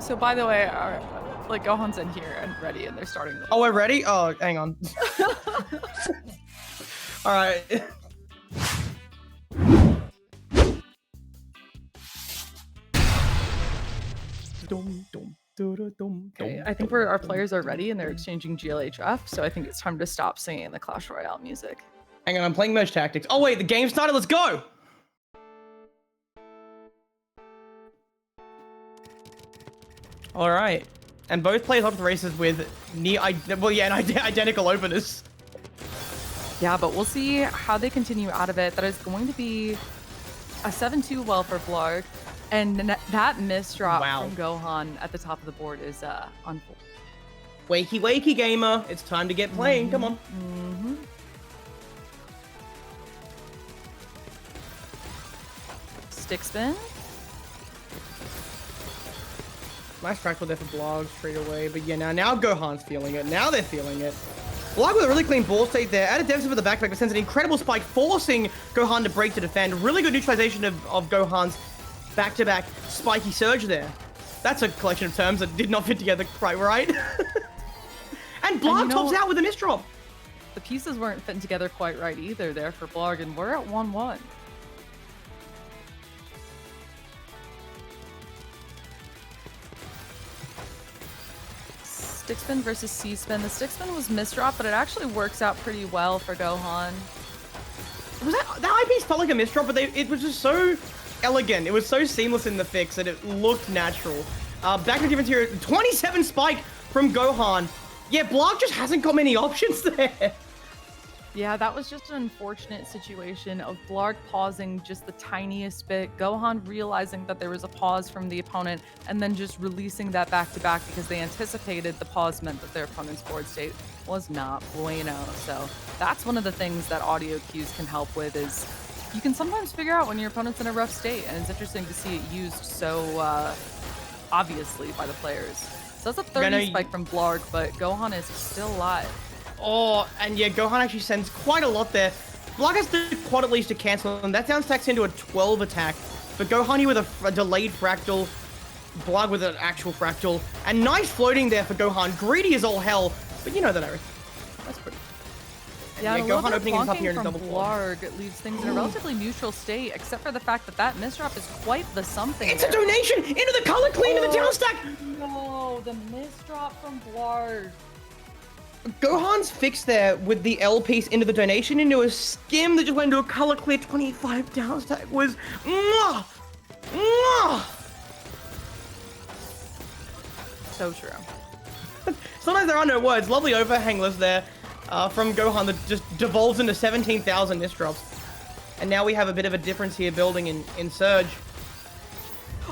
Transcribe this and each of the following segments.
So by the way, like Gohan's in here and ready, and they're starting. Oh, we're ready? Oh, hang on. All right. Okay, I think our players are ready and they're exchanging GLHF, so I think it's time to stop singing the Clash Royale music. Hang on, I'm playing Merge Tactics. Oh wait, the game started. Let's go. All right, and both players up the races with identical openers. Yeah, but we'll see how they continue out of it. That is going to be a 7-2 well for Blaarg, and that misdrop from Gohan at the top of the board is unfold. Wakey, wakey, gamer! It's time to get playing. Come on. Stick spin. Nice fractal there for Blaarg straight away, but yeah, now Gohan's feeling it. Now they're feeling it. Blaarg with a really clean ball state there. At a deficit with the backpack, but sends an incredible spike, forcing Gohan to break to defend. Really good neutralization of Gohan's back-to-back spiky surge there. That's a collection of terms that did not fit together quite right. And Blaarg tops out with a misdrop. The pieces weren't fitting together quite right either there for Blaarg, and we're at 1-1. Stick spin versus C spin. The stick spin was misdrop, but it actually works out pretty well for Gohan. Was that eyepiece felt like a misdrop, but it was just so elegant. It was so seamless in the fix that it looked natural. Back to difference here. 27 spike from Gohan. Yeah, Blaarg just hasn't got many options there. Yeah, that was just an unfortunate situation of Blaarg pausing just the tiniest bit, Gohan realizing that there was a pause from the opponent, and then just releasing that back-to-back because they anticipated the pause meant that their opponent's board state was not bueno. So that's one of the things that audio cues can help with, is you can sometimes figure out when your opponent's in a rough state, and it's interesting to see it used so obviously by the players. So that's a 30 spike from Blaarg, but Gohan is still alive. Oh, and yeah, Gohan actually sends quite a lot there. Blaarg has the quad at least to cancel, and that down stacks into a 12 attack. But Gohan here with a delayed fractal, Blaarg with an actual fractal, and nice floating there for Gohan. Greedy as all hell, but you know that, Eric. That's pretty. Yeah, Gohan opening his up here in a double Blaarg leaves things in a relatively neutral state, except for the fact that that misdrop is quite the something. It's a donation into the color clean of the down stack. No, the misdrop from Blaarg. Gohan's fix there with the L piece into the donation into a skim that just went into a color clear 25 down stack was mwah, mwah. So true. Sometimes there are no words. Lovely overhangless there from Gohan that just devolves into 17,000 misdrops. And now we have a bit of a difference here building in Surge.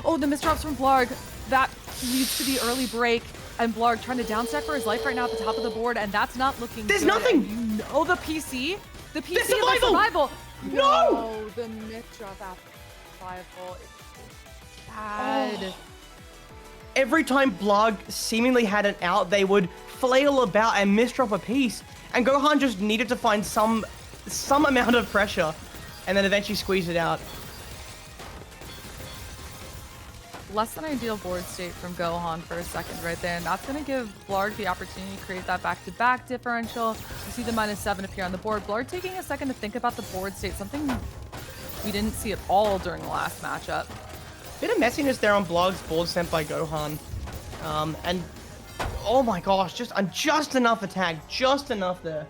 Oh, the misdrops from Blaarg. That leads to the early break. And Blaarg trying to downstack for his life right now at the top of the board, and that's not looking There's good. nothing! And you know the PC? The PC the survival! No! The misdrop after survival is bad. Oh. Every time Blaarg seemingly had an out, they would flail about and misdrop a piece. And Gohan just needed to find some amount of pressure, and then eventually squeeze it out. Less than ideal board state from Gohan for a second right there, and that's going to give Blaarg the opportunity to create that back-to-back differential. You see the -7 appear on the board. Blaarg taking a second to think about the board state, something we didn't see at all during the last matchup. Bit of messiness there on Blaarg's board sent by Gohan. And oh my gosh, just enough attack, just enough there.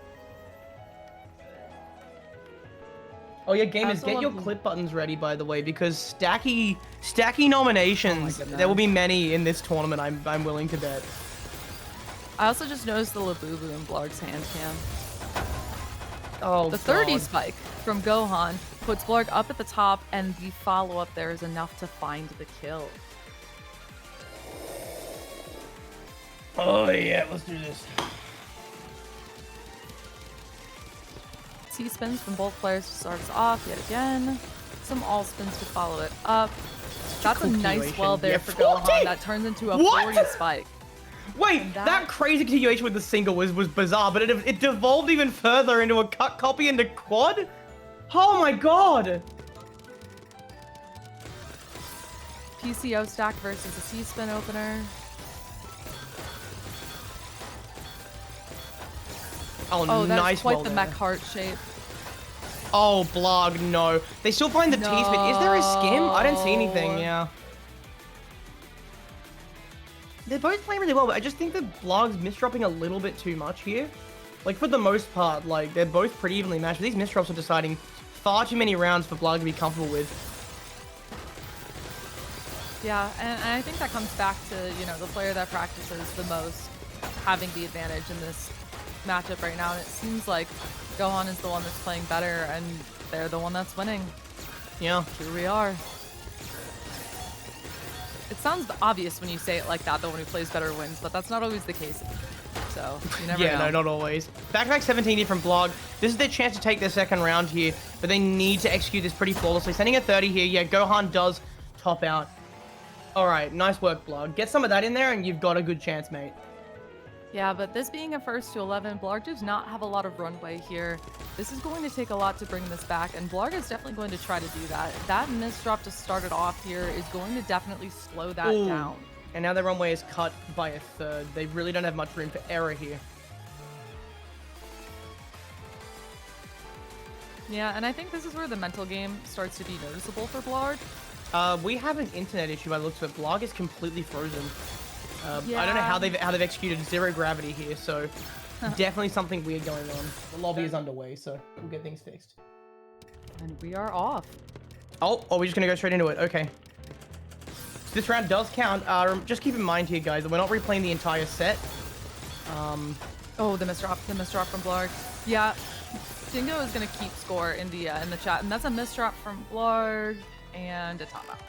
Oh yeah, gamers, get your clip buttons ready, by the way, because stacky nominations. There will be many in this tournament. I'm willing to bet. I also just noticed the Labubu in Blaarg's hand cam. Oh, the 30 spike from Gohan puts Blaarg up at the top, and the follow-up there is enough to find the kill. Oh yeah, let's do this. C-spins from both players to start us off yet again. Some all-spins to follow it up. That's a nice well there for Gohan. That turns into a 40 spike. Wait, that crazy continuation with the single was bizarre, but it devolved even further into a cut copy into quad? Oh my god! PCO stack versus a C-spin opener. Oh, That's nice quite wall the there. mech heart shape. Oh, Blaarg, no. They still find the T-spin. Is there a skim? I don't see anything, yeah. They're both playing really well, but I just think that Blaarg's misdropping a little bit too much here. Like, for the most part, like, they're both pretty evenly matched. But these misdrops are deciding far too many rounds for Blaarg to be comfortable with. Yeah, and I think that comes back to, you know, the player that practices the most having the advantage in this matchup right now. And it seems like Gohan is the one that's playing better, and they're the one that's winning. Yeah. Here we are. It sounds obvious when you say it like that, the one who plays better wins, but that's not always the case. So, you never know. Yeah, no, not always. Back 17 here from Blaarg. This is their chance to take their second round here, but they need to execute this pretty flawlessly. Sending a 30 here. Yeah, Gohan does top out. All right, nice work, Blaarg. Get some of that in there, and you've got a good chance, mate. Yeah, but this being a first to 11, Blaarg does not have a lot of runway here. This is going to take a lot to bring this back, and Blaarg is definitely going to try to do that. That misdrop to start it off here is going to definitely slow that down. And now their runway is cut by a third. They really don't have much room for error here. Yeah, and I think this is where the mental game starts to be noticeable for Blaarg. We have an internet issue by the looks of it. Blaarg is completely frozen. Yeah. I don't know how they've executed zero gravity here, so definitely something weird going on. The lobby is underway, so we'll get things fixed. And we are off. Oh, we're just gonna go straight into it. Okay. So this round does count. Just keep in mind here, guys, that we're not replaying the entire set. Oh, the misdrop from Blaarg. Yeah, Dingo is gonna keep score in the chat, and that's a misdrop from Blaarg and a top out.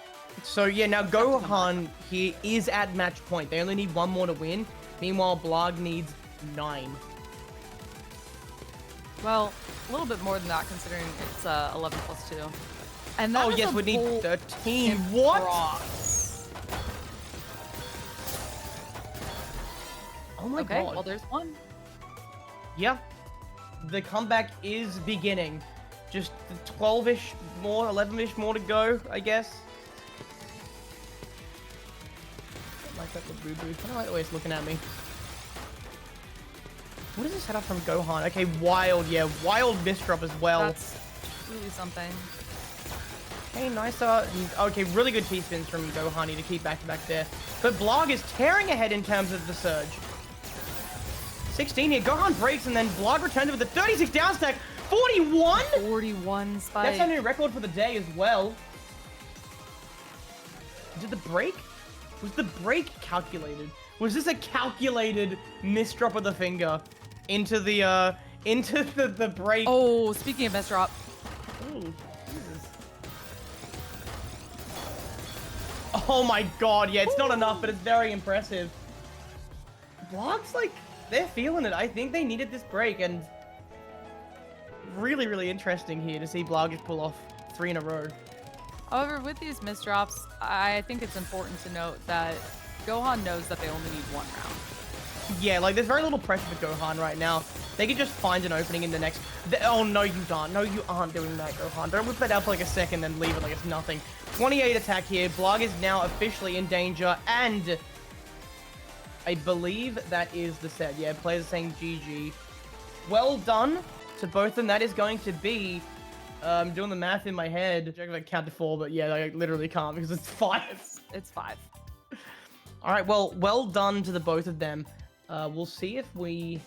So yeah, now Gohan here is at match point. They only need one more to win. Meanwhile, Blaarg needs 9. Well, a little bit more than that, considering it's 11 plus 2. And that Oh yes, we need 13. What? Oh my okay, god. well there's one. Yeah. The comeback is beginning. Just 12-ish more, 11-ish more to go, I guess. Don't like that the boo-boo. I don't like the way it's looking at me. What is this setup from Gohan? Okay, wild, yeah. Wild misdrop as well. That's really something. Okay, nice. Okay, really good T-spins from Gohan to keep back-to-back there. But Blaarg is tearing ahead in terms of the surge. 16 here. Gohan breaks, and then Blaarg returns with a 36 down stack. 41? 41 spike. That's a new record for the day as well. Did the break? Was the break calculated? Was this a calculated misdrop of the finger into the break? Oh, speaking of misdrop. Ooh, Jesus. Oh my god, yeah, it's not enough, but it's very impressive. Blaarg's like, they're feeling it. I think they needed this break, and really, really interesting here to see Blaarg just pull off 3 in a row. However, with these misdrops, I think it's important to note that Gohan knows that they only need 1 round. Yeah, like, there's very little pressure for Gohan right now. They can just find an opening in the next... Oh, no, you aren't. No, you aren't doing that, Gohan. Don't whip that out for like a second, then leave it like it's nothing. 28 attack here. Blaarg is now officially in danger, and I believe that is the set. Yeah, players are saying GG. Well done to both of them. That is going to be... I'm doing the math in my head. I'm going to count to 4, but yeah, I literally can't because it's 5. It's 5. All right, well done to the both of them. We'll see if we